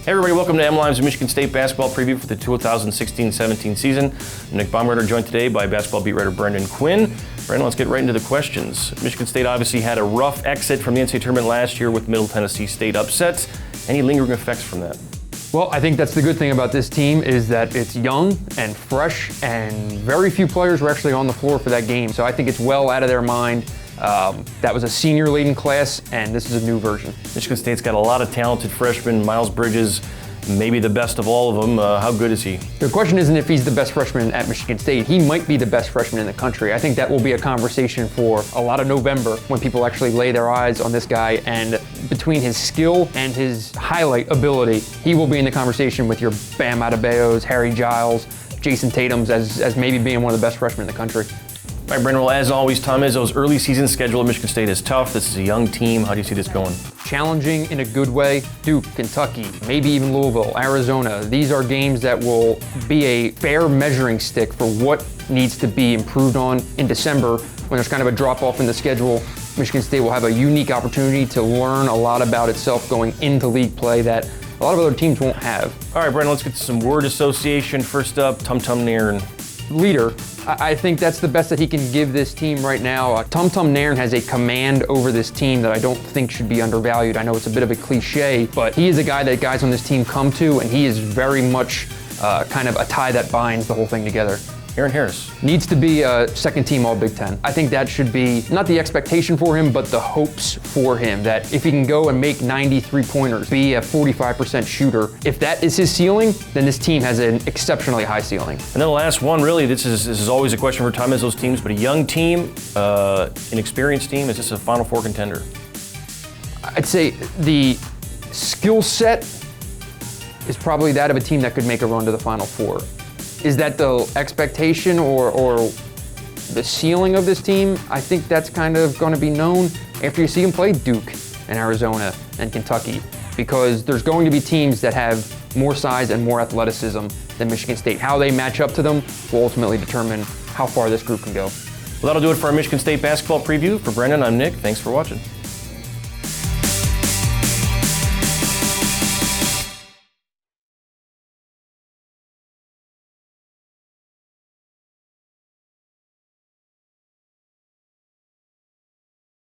Hey everybody, welcome to MLive's Michigan State basketball preview for the 2016-17 season. I'm Nick Baumgardner, joined today by basketball beat writer Brendan Quinn. Brendan, let's get right into the questions. Michigan State obviously had a rough exit from the NCAA tournament last year with Middle Tennessee State upsets. Any lingering effects from that? Well, I think that's the good thing about this team is that it's young and fresh, and very few players were actually on the floor for that game. So I think it's well out of their mind. That was a senior-laden class, and this is a new version. Michigan State's got a lot of talented freshmen. Miles Bridges, maybe the best of all of them. How good is he? The question isn't if he's the best freshman at Michigan State. He might be the best freshman in the country. I think that will be a conversation for a lot of November when people actually lay their eyes on this guy. And between his skill and his highlight ability, he will be in the conversation with your Bam Adebayos, Harry Giles, Jason Tatums as maybe being one of the best freshmen in the country. All right, Brendan, well, as always, Tom Izzo's early season schedule at Michigan State is tough. This is a young team. How do you see this going? Challenging in a good way. Duke, Kentucky, maybe even Louisville, Arizona. These are games that will be a fair measuring stick for what needs to be improved on in December when there's kind of a drop-off in the schedule. Michigan State will have a unique opportunity to learn a lot about itself going into league play that a lot of other teams won't have. All right, Brendan, let's get to some word association. First up, Tomtom Nair. Leader. I think that's the best that he can give this team right now. Tomtom Nair has a command over this team that I don't think should be undervalued. I know it's a bit of a cliche, but he is a guy that guys on this team come to, and he is very much kind of a tie that binds the whole thing together. Aaron Harris. Needs to be a second team All-Big Ten. I think that should be not the expectation for him, but the hopes for him, that if he can go and make 93 pointers, be a 45% shooter, if that is his ceiling, then this team has an exceptionally high ceiling. And then the last one, really, this is always a question for Tom Izzo's teams, but a young team, an experienced team, is this a Final Four contender? I'd say the skill set is probably that of a team that could make a run to the Final Four. Is that the expectation or the ceiling of this team? I think that's kind of going to be known after you see them play Duke and Arizona and Kentucky, because there's going to be teams that have more size and more athleticism than Michigan State. How they match up to them will ultimately determine how far this group can go. Well, that'll do it for our Michigan State basketball preview. For Brendan, I'm Nick. Thanks for watching.